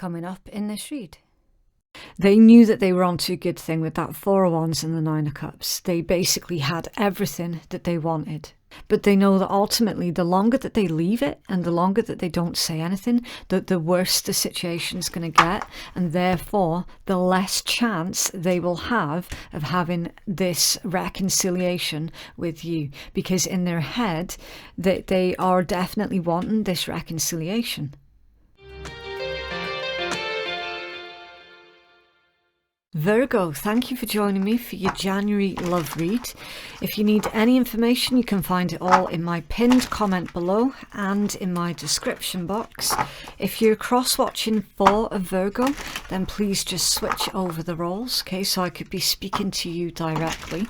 coming up in this read. They knew that they were onto a good thing with that Four of Wands and the Nine of Cups. They basically had everything that they wanted. But they know that ultimately the longer that they leave it and the longer that they don't say anything, the worse the situation's going to get. And therefore, the less chance they will have of having this reconciliation with you. Because in their head, they are definitely wanting this reconciliation. Virgo, thank you for joining me for your January love read. If you need any information, you can find it all in my pinned comment below and in my description box. If you're cross-watching for a Virgo, then please just switch over the roles, okay, so I could be speaking to you directly.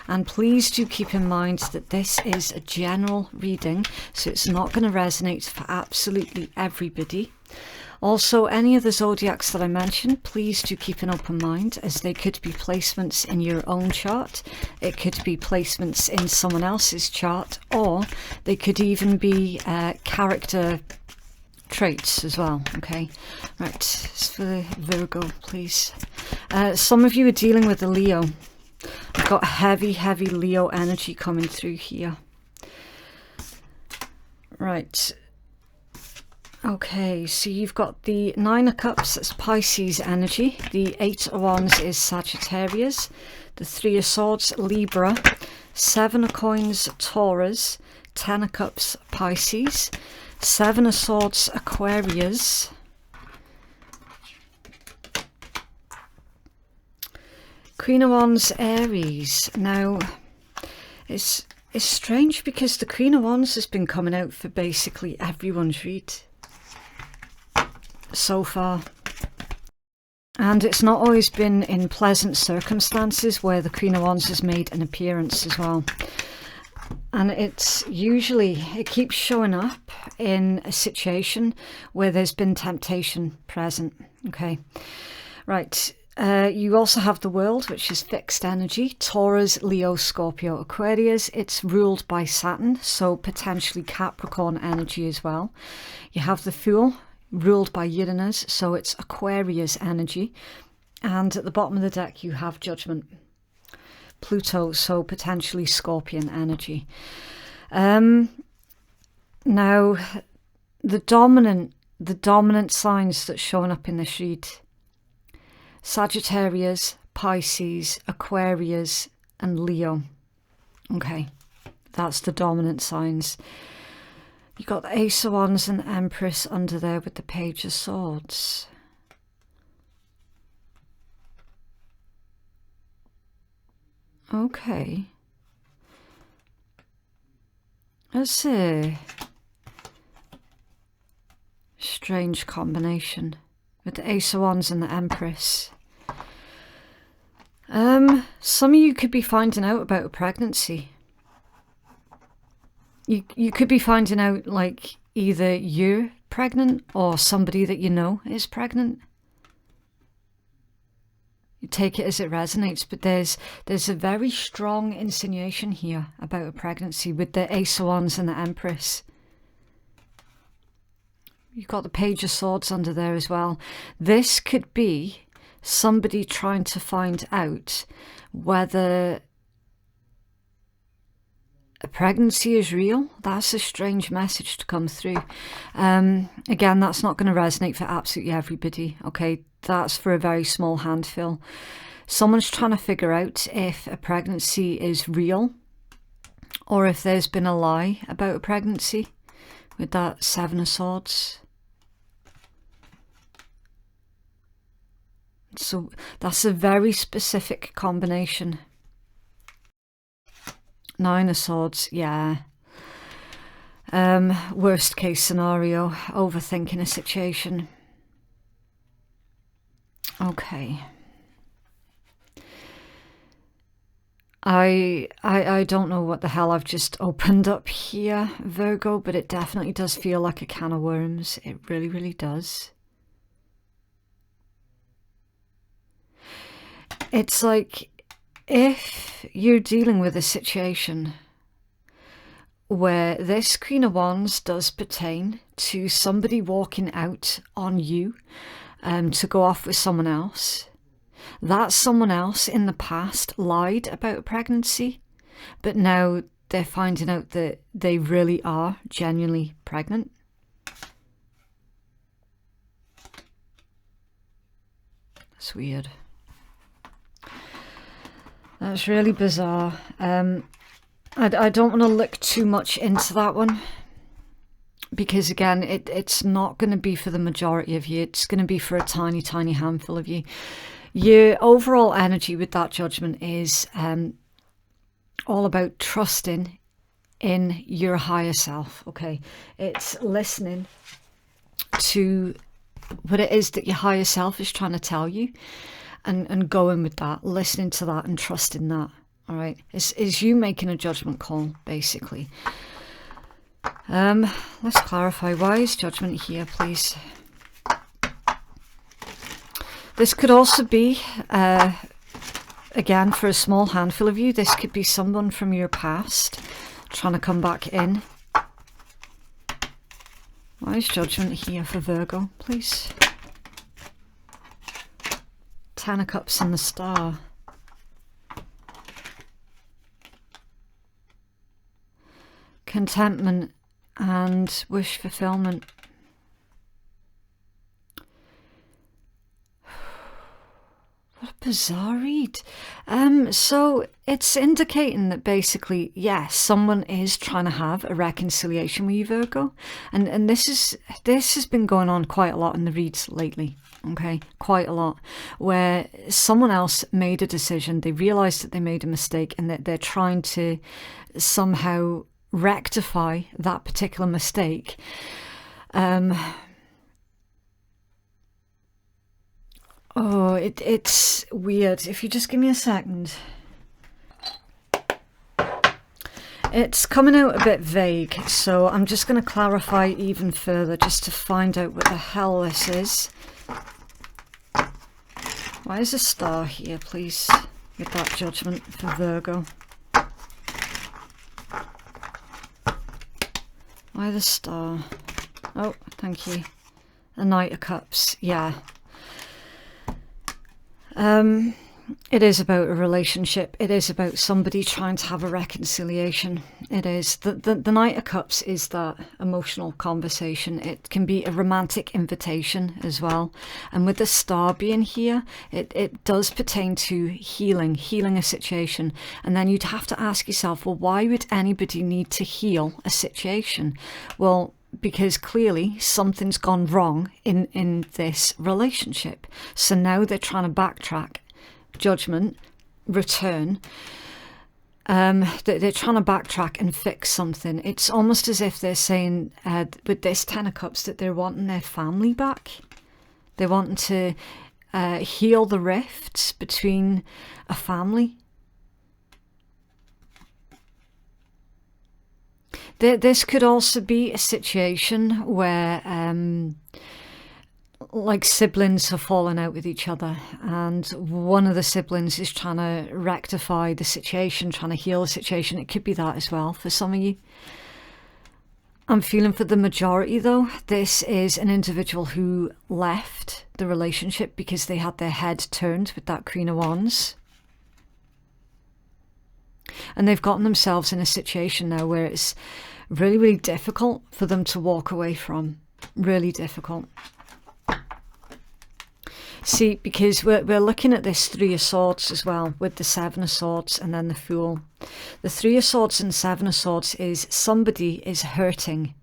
And please do keep in mind that this is a general reading, so it's not going to resonate for absolutely everybody. Also, any of the zodiacs that I mentioned, please do keep an open mind, as they could be placements in your own chart, it could be placements in someone else's chart, or they could even be character traits as well. Okay, right, it's for the Virgo, please. Some of you are dealing with a Leo. I've got heavy Leo energy coming through here. Right. Okay, so you've got the Nine of Cups, that's Pisces energy. The Eight of Wands is Sagittarius. The Three of Swords, Libra. Seven of Coins, Taurus. Ten of Cups, Pisces. Seven of Swords, Aquarius. Queen of Wands, Aries. Now, it's strange because the Queen of Wands has been coming out for basically everyone's read so far, and it's not always been in pleasant circumstances where the Queen of Wands has made an appearance as well. And it keeps showing up in a situation where there's been temptation present. Okay, right. You also have the World, which is fixed energy, Taurus, Leo, Scorpio, Aquarius. It's ruled by Saturn, so potentially Capricorn energy as well. You have the Fool, ruled by Uranus, so it's Aquarius energy. And at the bottom of the deck you have Judgment, Pluto, so potentially Scorpion energy. Now the dominant signs that's showing up in this read: Sagittarius, Pisces, Aquarius and Leo. Okay, that's the dominant signs. You've got the Ace of Wands and the Empress under there with the Page of Swords. Okay. That's a strange combination with the Ace of Wands and the Empress. Some of you could be finding out about a pregnancy. You could be finding out, like, either you're pregnant or somebody that you know is pregnant. You take it as it resonates, but there's a very strong insinuation here about a pregnancy with the Ace of Wands and the Empress. You've got the Page of Swords under there as well. This could be somebody trying to find out whether a pregnancy is real. That's a strange message to come through. Again, that's not going to resonate for absolutely everybody. Okay, that's for a very small handful. Someone's trying to figure out if a pregnancy is real or if there's been a lie about a pregnancy with that Seven of Swords. So that's a very specific combination. Nine of Swords, yeah. Worst case scenario, overthinking a situation. Okay. I don't know what the hell I've just opened up here, Virgo, but it definitely does feel like a can of worms. It really, really does. It's like, if you're dealing with a situation where this Queen of Wands does pertain to somebody walking out on you, to go off with someone else. That someone else in the past lied about pregnancy, but now they're finding out that they really are genuinely pregnant. It's weird. That's really bizarre. I don't want to look too much into that one, because again, it's not going to be for the majority of you. It's going to be for a tiny, tiny handful of you. Your overall energy with that judgment is all about trusting in your higher self, okay? It's listening to what it is that your higher self is trying to tell you, and going with that, listening to that and trusting that, all right? Is you making a judgment call, basically. Let's clarify, why is judgment here, please? This could also be, again, for a small handful of you, this could be someone from your past trying to come back in. Why is judgment here for Virgo, please? Ten of Cups and the Star. Contentment and wish fulfillment. What a bizarre read. So it's indicating that basically, yes, someone is trying to have a reconciliation with you, Virgo. And this has been going on quite a lot in the reads lately. Okay, quite a lot, where someone else made a decision, they realized that they made a mistake, and that they're trying to somehow rectify that particular mistake. Oh, it's weird. If you just give me a second. It's coming out a bit vague, so I'm just going to clarify even further just to find out what the hell this is. Why is a star here, please, with that judgment for Virgo? Why the star? Oh, thank you. A Knight of Cups, yeah. It is about a relationship. It is about somebody trying to have a reconciliation. It is. The Knight of Cups is that emotional conversation. It can be a romantic invitation as well. And with the star being here, it does pertain to healing a situation. And then you'd have to ask yourself, well, why would anybody need to heal a situation? Well, because clearly something's gone wrong in this relationship. So now they're trying to backtrack. Judgment, return. They're trying to backtrack and fix something. It's almost as if they're saying, with this Ten of Cups, that they're wanting their family back. They're wanting to heal the rifts between a family. This could also be a situation where like siblings have fallen out with each other, and one of the siblings is trying to rectify the situation, trying to heal the situation. It could be that as well for some of you. I'm feeling for the majority though, this is an individual who left the relationship because they had their head turned with that Queen of Wands. And they've gotten themselves in a situation now where it's really, really difficult for them to walk away from. Really difficult. See, because we're looking at this Three of Swords as well, with the Seven of Swords and then the Fool. The Three of Swords and Seven of Swords is somebody is hurting.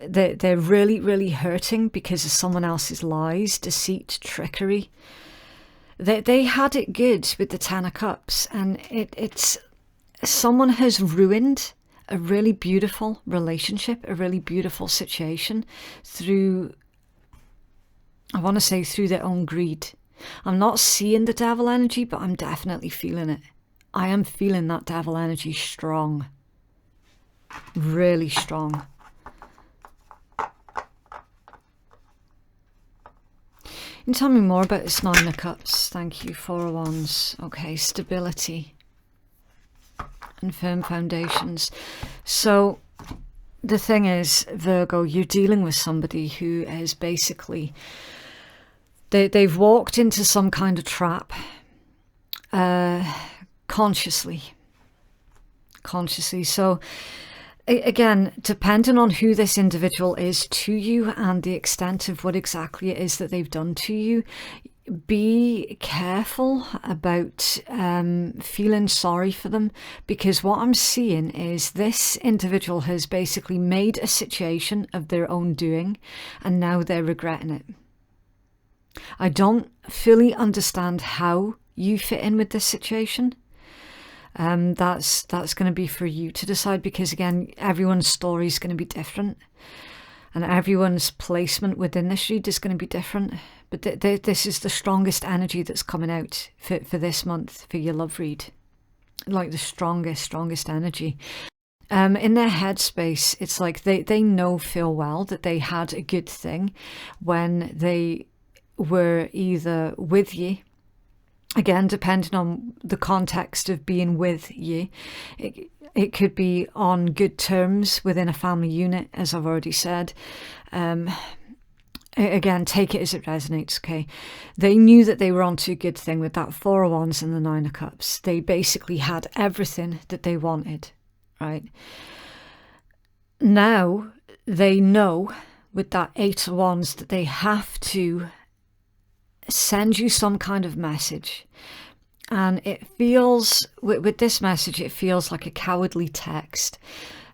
They're really, really hurting because of someone else's lies, deceit, trickery. They had it good with the Ten of Cups, and it's someone has ruined a really beautiful relationship, a really beautiful situation through, I want to say, through their own greed. I'm not seeing the devil energy, but I'm definitely feeling it. I am feeling that devil energy strong. Really strong. You can tell me more about this Nine of Cups. Thank you. Four of Wands. Okay, stability and firm foundations. So the thing is, Virgo, you're dealing with somebody who is basically They've walked into some kind of trap, consciously. So again, depending on who this individual is to you and the extent of what exactly it is that they've done to you, be careful about feeling sorry for them, because what I'm seeing is this individual has basically made a situation of their own doing and now they're regretting it. I don't fully understand how you fit in with this situation. That's going to be for you to decide, because again, everyone's story is going to be different and everyone's placement within this read is going to be different. But this is the strongest energy that's coming out for this month for your love read. Like the strongest energy. In their headspace, it's like they know full well that they had a good thing when they were either with you. Again, depending on the context of being with you, it could be on good terms within a family unit, as I've already said. Again, take it as it resonates, okay? They knew that they were onto a good thing with that Four of Wands and the Nine of Cups. They basically had everything that they wanted, right? Now, they know with that Eight of Wands that they have to send you some kind of message, and it feels with this message, it feels like a cowardly text.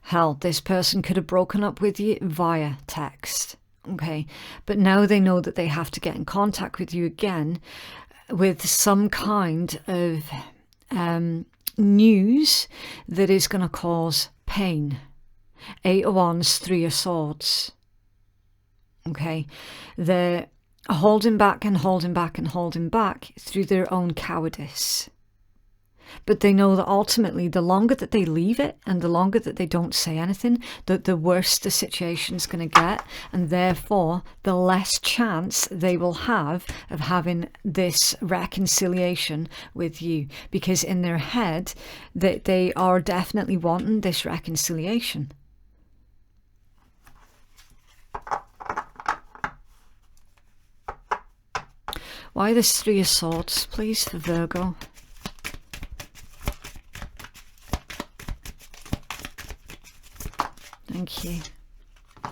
Hell, this person could have broken up with you via text, okay? But now they know that they have to get in contact with you again with some kind of news that is going to cause pain. Eight of Wands, Three of Swords, okay? They're holding back and holding back and holding back through their own cowardice. But they know that ultimately, the longer that they leave it and the longer that they don't say anything, the worse the situation's going to get, and therefore the less chance they will have of having this reconciliation with you, because in their head that they are definitely wanting this reconciliation. Why this Three of Swords, please, for Virgo? Thank you.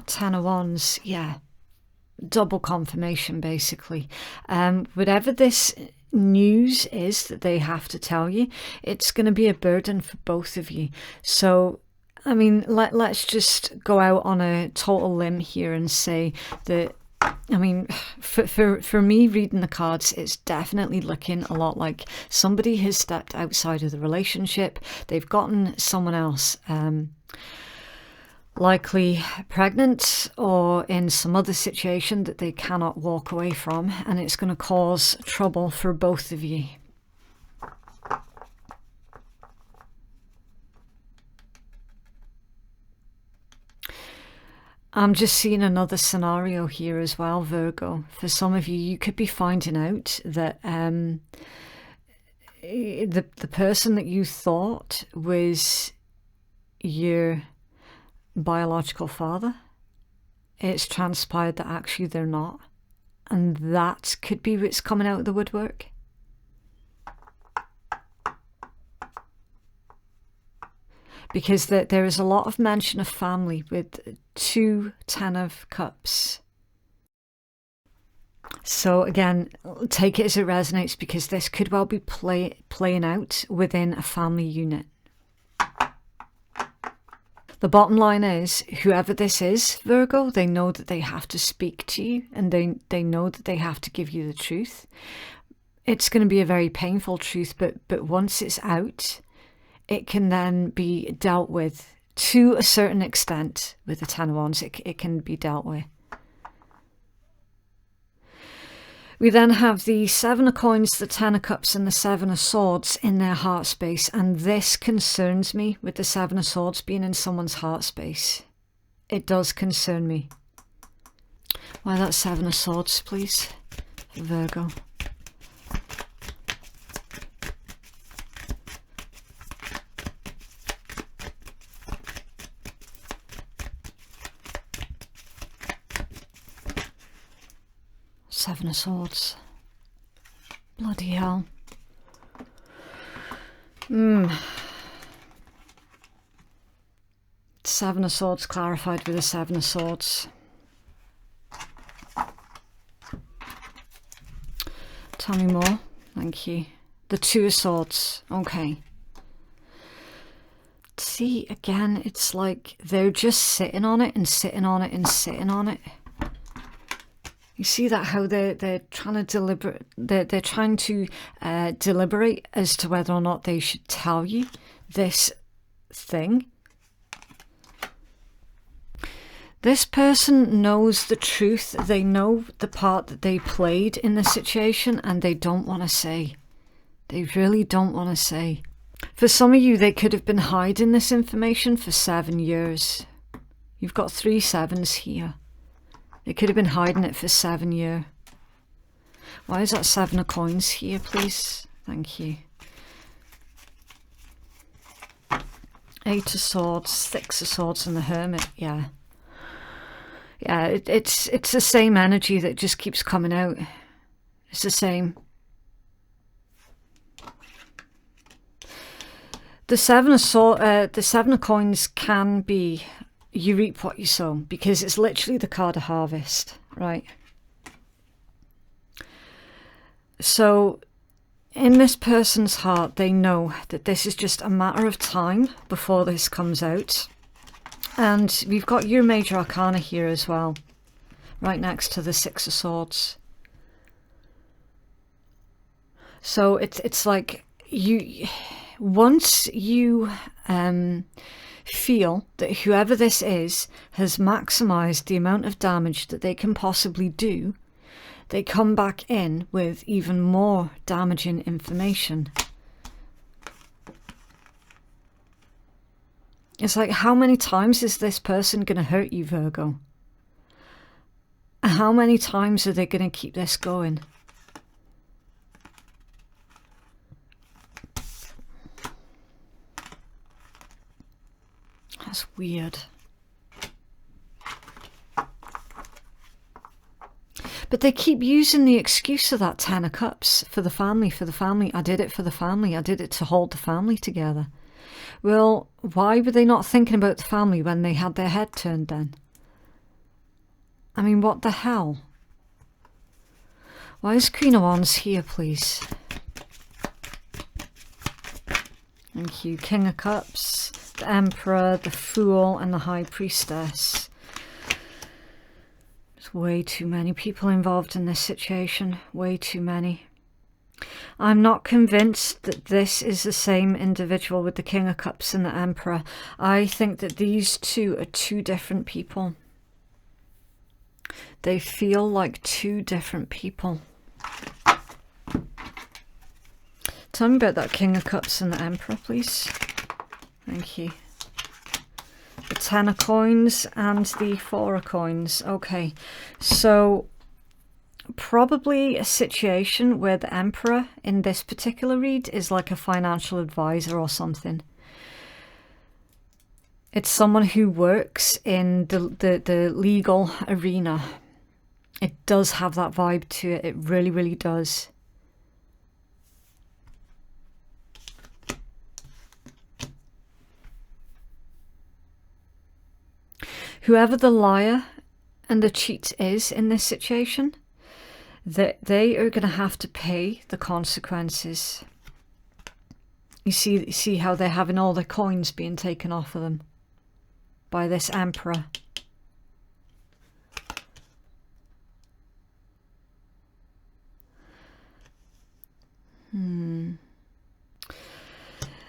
Ten of Wands, yeah. Double confirmation, basically. Whatever this news is that they have to tell you, it's going to be a burden for both of you. So, I mean, let's just go out on a total limb here and say that, I mean, for me, reading the cards, it's definitely looking a lot like somebody has stepped outside of the relationship. They've gotten someone else, likely pregnant or in some other situation that they cannot walk away from, and it's going to cause trouble for both of you. I'm just seeing another scenario here as well, Virgo. For some of you, you could be finding out that the person that you thought was your biological father, it's transpired that actually they're not. And that could be what's coming out of the woodwork. Because there is a lot of mention of family with two Ten of Cups. So again, take it as it resonates, because this could well be playing out within a family unit. The bottom line is, whoever this is, Virgo, they know that they have to speak to you, and they know that they have to give you the truth. It's going to be a very painful truth, but once it's out, it can then be dealt with to a certain extent. With the Ten of Wands, it can be dealt with. We then have the Seven of Coins, the Ten of Cups and the Seven of Swords in their heart space. And this concerns me, with the Seven of Swords being in someone's heart space. It does concern me. Why that Seven of Swords, please, Virgo? Seven Seven of Swords. Bloody hell. Seven of Swords clarified with the Seven of Swords. Tell me more. Thank you. The Two of Swords. Okay. See, again, it's like they're just sitting on it and sitting on it and sitting on it. You see that how they're trying to they're trying to deliberate as to whether or not they should tell you this thing. This person knows the truth. They know the part that they played in the situation and they don't want to say. They really don't want to say. For some of you, they could have been hiding this information for 7 years. You've got 3 sevens here. They could have been hiding it for 7 years. Why is that 7 of Coins here, please? Thank you. 8 of Swords, 6 of Swords and the Hermit, yeah. Yeah, it's the same energy that just keeps coming out. It's the same. The Seven of Coins can be you reap what you sow, because it's literally the card of harvest, right? So in this person's heart, they know that this is just a matter of time before this comes out. And we've got your major arcana here as well, right next to the Six of Swords. So it's like once you feel that whoever this is has maximized the amount of damage that they can possibly do, they come back in with even more damaging information. It's like, how many times is this person going to hurt you, Virgo? How many times are they going to keep this going? That's weird. But they keep using the excuse of that 10 of Cups for the family, I did it for the family, I did it to hold the family together. Well, why were they not thinking about the family when they had their head turned then? I mean, what the hell? Why is Queen of Wands here, please? Thank you. King of Cups, the Emperor, the Fool, and the High Priestess. There's way too many people involved in this situation. Way too many. I'm not convinced that this is the same individual with the King of Cups and the Emperor. I think that these two are two different people. They feel like two different people. Tell me about that King of Cups and the Emperor, please. Thank you. The 10 of Coins and the 4 of Coins. Okay, so probably a situation where the Emperor in this particular read is like a financial advisor or something. It's someone who works in the legal arena. It does have that vibe to it. It really, really does. Whoever the liar and the cheat is in this situation, that they are going to have to pay the consequences. You see how they're having all their coins being taken off of them by this Emperor.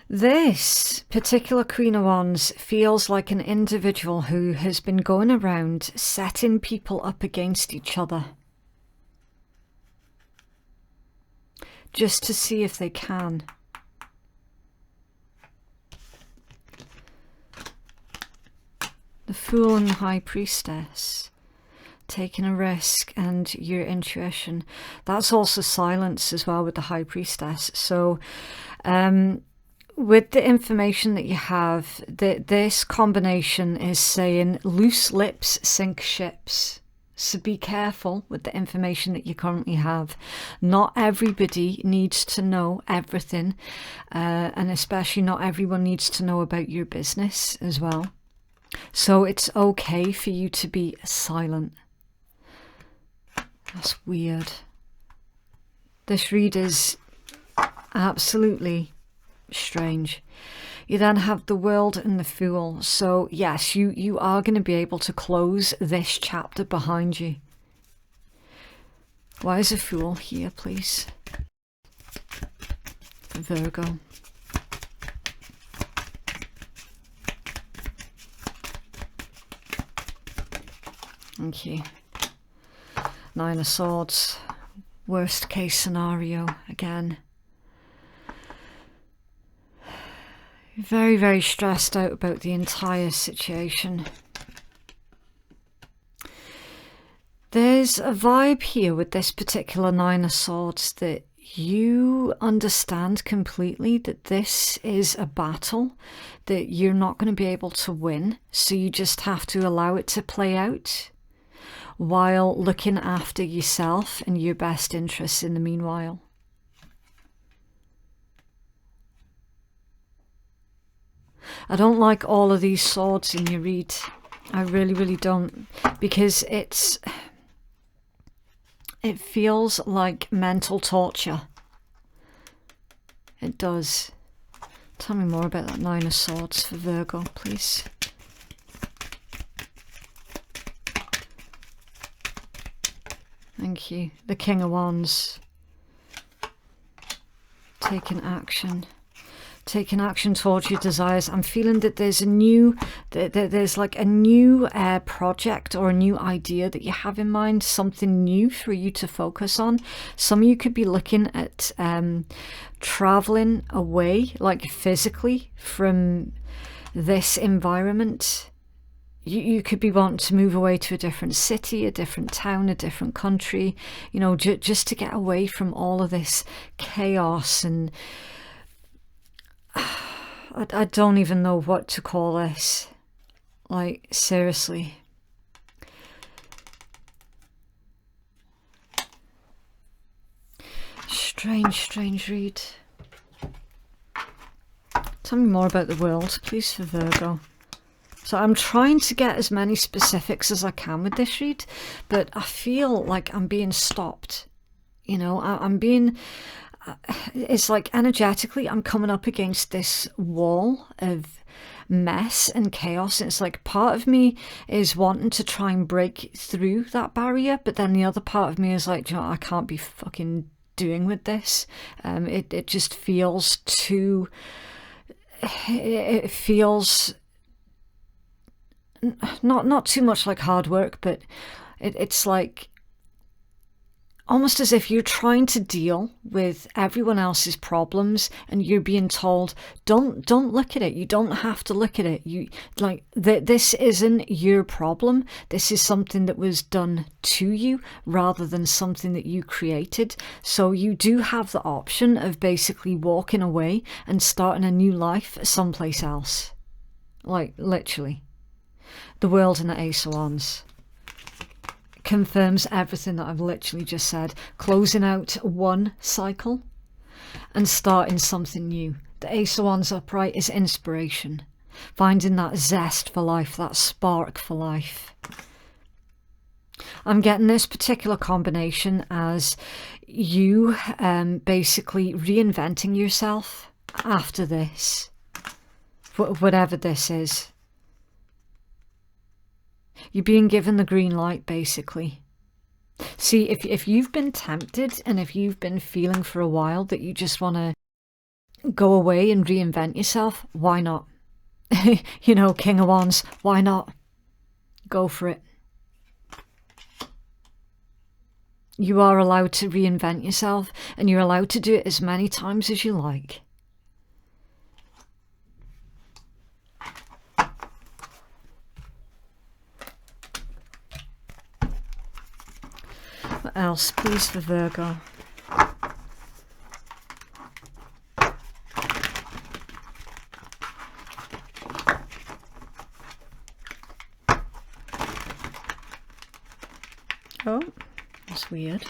This particular Queen of Wands feels like an individual who has been going around setting people up against each other, just to see if they can. The Fool and the High Priestess. Taking a risk and your intuition. That's also silence as well with the High Priestess. So with the information that you have, this combination is saying loose lips sink ships. So be careful with the information that you currently have. Not everybody needs to know everything, and especially not everyone needs to know about your business as well. So it's okay for you to be silent. That's weird. This read is absolutely strange. You then have the World and the Fool. So yes, you are going to be able to close this chapter behind you. Why is a Fool here, please? For Virgo. Thank you. Nine of Swords. Worst case scenario again. Very, very stressed out about the entire situation. There's a vibe here with this particular Nine of Swords that you understand completely that this is a battle that you're not going to be able to win. So you just have to allow it to play out while looking after yourself and your best interests in the meanwhile. I don't like all of these swords in your read. I really, really don't. Because it feels like mental torture. It does. Tell me more about that Nine of Swords for Virgo, please. Thank you. The King of Wands. Taking action. Taking action towards your desires. I'm feeling that there's there's like a new project or a new idea that you have in mind, something new for you to focus on. Some of you could be looking at traveling away, like physically, from this environment. You could be wanting to move away to a different city, a different town, a different country, you know, just to get away from all of this chaos. And I don't even know what to call this. Like, seriously. Strange read. Tell me more about the World, please, for Virgo. So I'm trying to get as many specifics as I can with this read, but I feel like I'm being stopped. You know, I'm being... It's like energetically I'm coming up against this wall of mess and chaos. And it's like part of me is wanting to try and break through that barrier, but then the other part of me is like, you know, I can't be fucking doing with this. It just feels too... It feels... Not too much like hard work, but it's like almost as if you're trying to deal with everyone else's problems and you're being told, don't look at it. You don't have to look at it. You like this isn't your problem. This is something that was done to you rather than something that you created. So you do have the option of basically walking away and starting a new life someplace else. Like literally. The World and the Ace of Wands confirms everything that I've literally just said. Closing out one cycle and starting something new. The Ace of Wands upright is inspiration. Finding that zest for life, that spark for life. I'm getting this particular combination as you basically reinventing yourself after this. Whatever this is. You're being given the green light, basically. See, if you've been tempted and if you've been feeling for a while that you just want to go away and reinvent yourself, why not? You know, King of Wands, why not? Go for it. You are allowed to reinvent yourself and you're allowed to do it as many times as you like. What else, please, for Virgo? That's weird.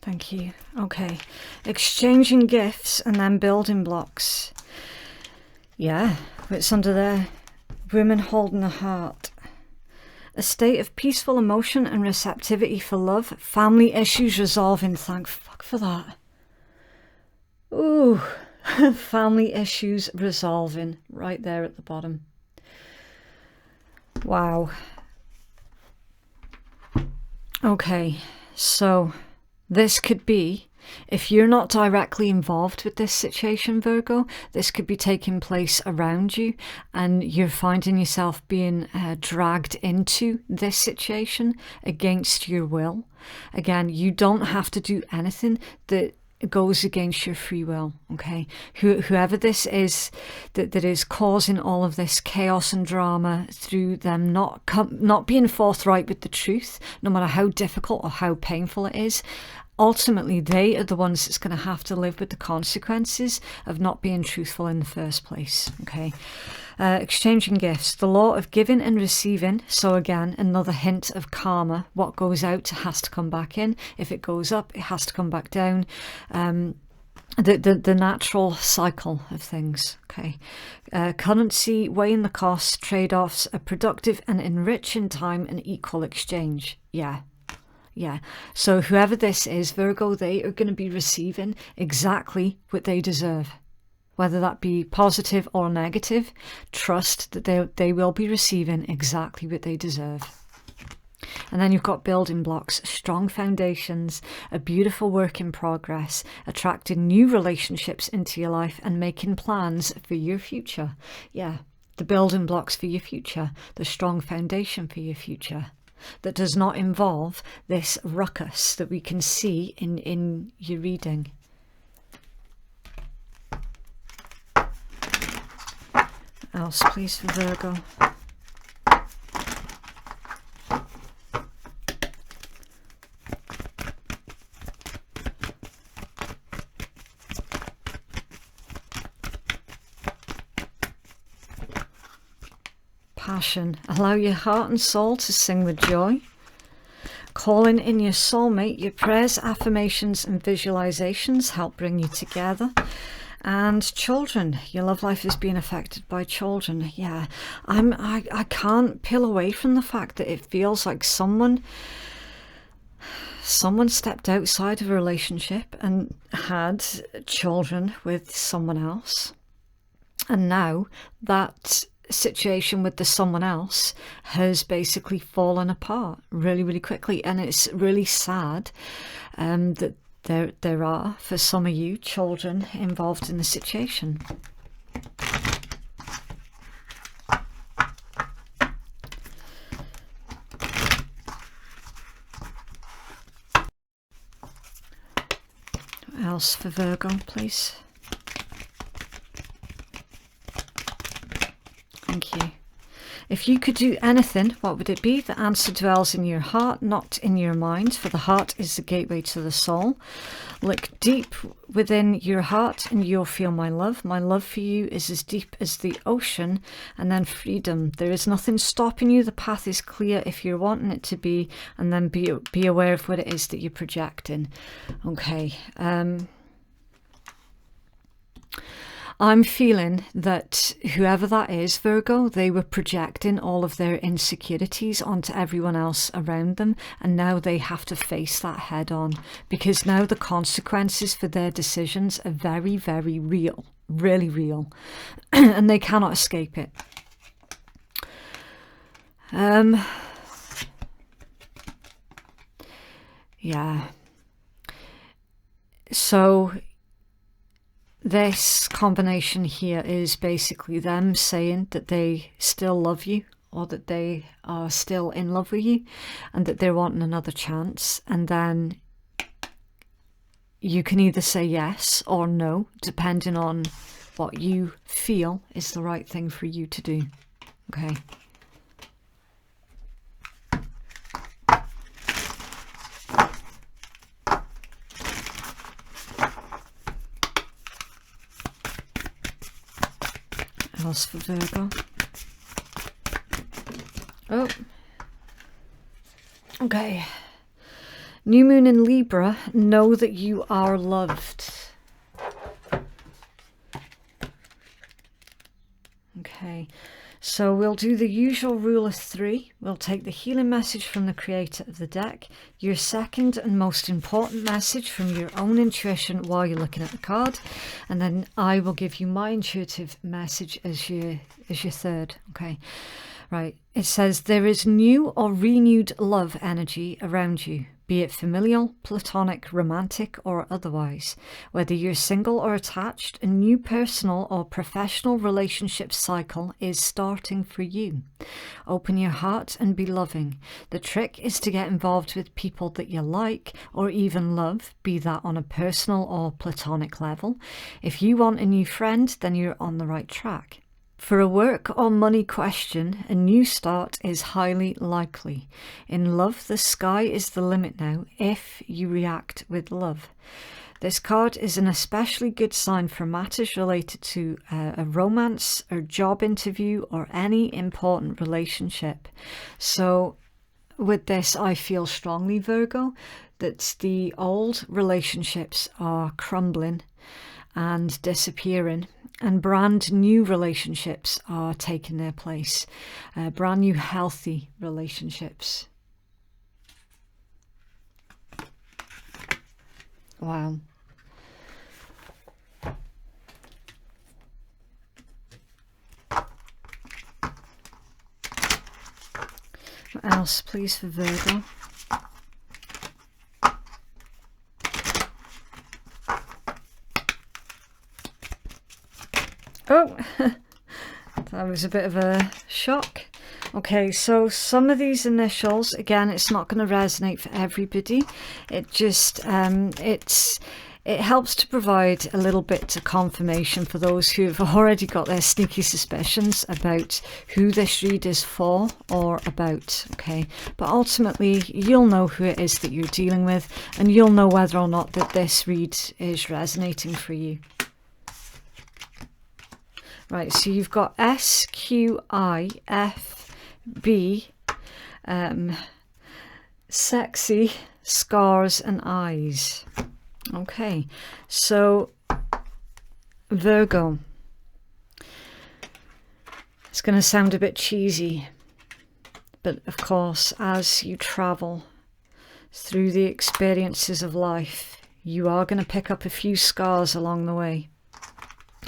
Thank you. Okay. Exchanging gifts and then building blocks. Yeah, it's under there. Women holding a heart. A state of peaceful emotion and receptivity for love. Family issues resolving. Thank fuck for that. Ooh. Family issues resolving. Right there at the bottom. Wow. Okay, so this could be, if you're not directly involved with this situation, Virgo, this could be taking place around you and you're finding yourself being dragged into this situation against your will. Again, you don't have to do anything that goes against your free will, okay? Whoever this is that is causing all of this chaos and drama through them not being forthright with the truth, no matter how difficult or how painful it is, ultimately they are the ones that's going to have to live with the consequences of not being truthful in the first place, okay? Exchanging gifts, the law of giving and receiving. So again, another hint of karma. What goes out has to come back in. If it goes up, it has to come back down. The natural cycle of things, okay? Currency, weighing the costs, trade-offs, a productive and enriching time and equal exchange. Yeah. So whoever this is, Virgo, they are going to be receiving exactly what they deserve. Whether that be positive or negative, trust that they will be receiving exactly what they deserve. And then you've got building blocks, strong foundations, a beautiful work in progress, attracting new relationships into your life and making plans for your future. Yeah, the building blocks for your future, the strong foundation for your future. That does not involve this ruckus that we can see in your reading. What else, please, for Virgo? Passion. Allow your heart and soul to sing with joy. Calling in your soulmate, your prayers, affirmations and visualizations help bring you together. And children, your love life is being affected by children. Yeah, I can't peel away from the fact that it feels like someone stepped outside of a relationship and had children with someone else. And now that situation with the someone else has basically fallen apart really, really quickly. And it's really sad that there are, for some of you, children involved in the situation. What else for Virgo, please? Thank you. If you could do anything, what would it be? The answer dwells in your heart, not in your mind, for the heart is the gateway to the soul. Look deep within your heart and you'll feel my love. My love for you is as deep as the ocean. And then freedom. There is nothing stopping you. The path is clear if you're wanting it to be. And then be aware of what it is that you're projecting. Okay. I'm feeling that whoever that is, Virgo, they were projecting all of their insecurities onto everyone else around them, and now they have to face that head on, because now the consequences for their decisions are very, very real, really real, and they cannot escape it. Yeah. So this combination here is basically them saying that they still love you, or that they are still in love with you, and that they're wanting another chance. And then you can either say yes or no, depending on what you feel is the right thing for you to do. Okay. else for Virgo? Oh. Okay. New moon in Libra, know that you are loved. Okay, so we'll do the usual rule of three. We'll take the healing message from the creator of the deck, your second and most important message from your own intuition while you're looking at the card, and then I will give you my intuitive message as your third. Okay, right. It says there is new or renewed love energy around you, be it familial, platonic, romantic, or otherwise. Whether you're single or attached, a new personal or professional relationship cycle is starting for you. Open your heart and be loving. The trick is to get involved with people that you like or even love, be that on a personal or platonic level. If you want a new friend, then you're on the right track. For a work or money question, a new start is highly likely. In love, the sky is the limit now if you react with love. This card is an especially good sign for matters related to a romance or job interview or any important relationship. So with this, I feel strongly, Virgo, that the old relationships are crumbling and disappearing, and brand new relationships are taking their place. Brand new healthy relationships. Wow. What else, please, for Virgo? Oh, that was a bit of a shock. Okay, so some of these initials, again, it's not going to resonate for everybody. It just, it helps to provide a little bit of confirmation for those who have already got their sneaky suspicions about who this read is for or about, okay? But ultimately, you'll know who it is that you're dealing with, and you'll know whether or not that this read is resonating for you. Right, so you've got SQIFB, sexy, scars and eyes. Okay, so Virgo, it's going to sound a bit cheesy, but of course, as you travel through the experiences of life, you are going to pick up a few scars along the way.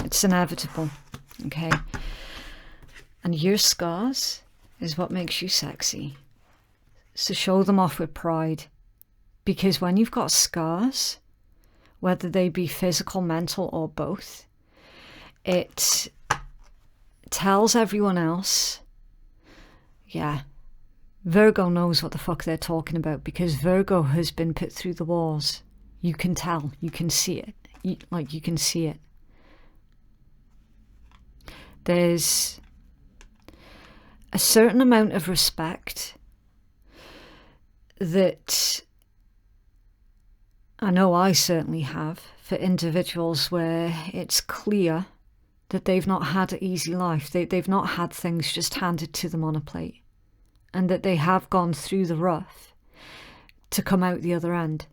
It's inevitable. Okay, and your scars is what makes you sexy, so show them off with pride, because when you've got scars, whether they be physical, mental, or both, it tells everyone else, yeah, Virgo knows what the fuck they're talking about, because Virgo has been put through the wars. You can tell, you can see it, you can see it. There's a certain amount of respect that I know I certainly have for individuals where it's clear that they've not had an easy life. They've not had things just handed to them on a plate, and that they have gone through the rough to come out the other end.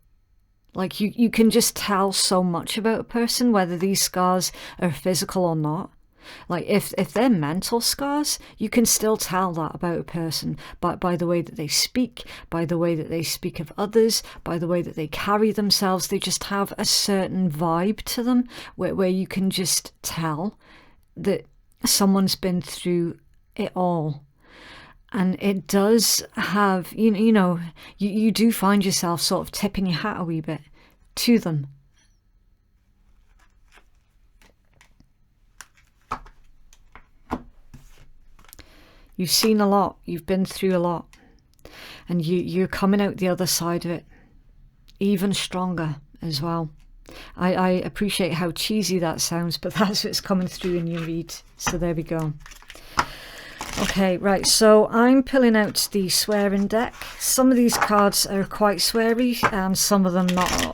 Like you can just tell so much about a person, whether these scars are physical or not. Like if they're mental scars, you can still tell that about a person by the way that they speak, by the way that they speak of others, by the way that they carry themselves. They just have a certain vibe to them where you can just tell that someone's been through it all. And it does have, you do find yourself sort of tipping your hat a wee bit to them. You've seen a lot, you've been through a lot, and you're coming out the other side of it even stronger as well. I appreciate how cheesy that sounds, but that's what's coming through in your read. So there we go. Okay, right, so I'm pulling out the swearing deck. Some of these cards are quite sweary and some of them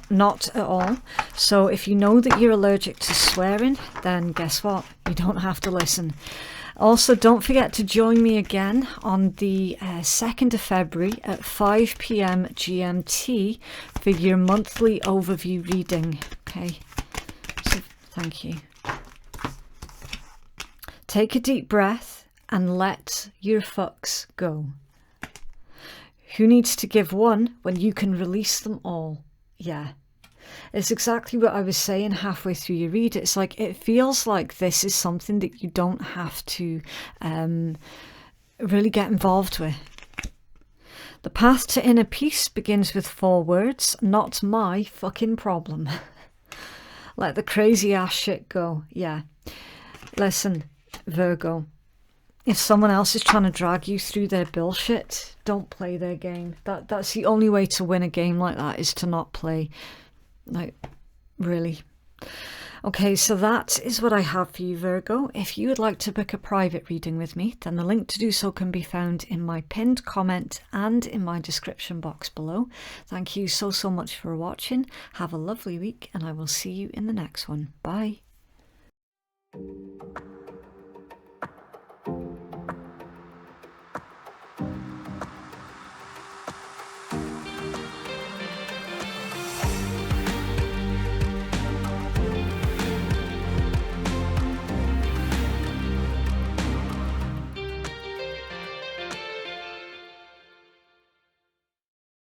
not at all. So if you know that you're allergic to swearing, then guess what? You don't have to listen. Also, don't forget to join me again on the 2nd of February at 5 p.m. GMT for your monthly overview reading. Okay, so thank you. Take a deep breath and let your fucks go. Who needs to give one when you can release them all? Yeah. It's exactly what I was saying halfway through your read. It's like, it feels like this is something that you don't have to really get involved with. The path to inner peace begins with 4 words, not my fucking problem. Let the crazy ass shit go. Yeah. Listen, Virgo, if someone else is trying to drag you through their bullshit, don't play their game. That's the only way to win a game like that, is to not play. Like, really. Okay, so that is what I have for you, Virgo. If you would like to book a private reading with me, then the link to do so can be found in my pinned comment and in my description box below. Thank you so much for watching. Have a lovely week, and I will see you in the next one. Bye.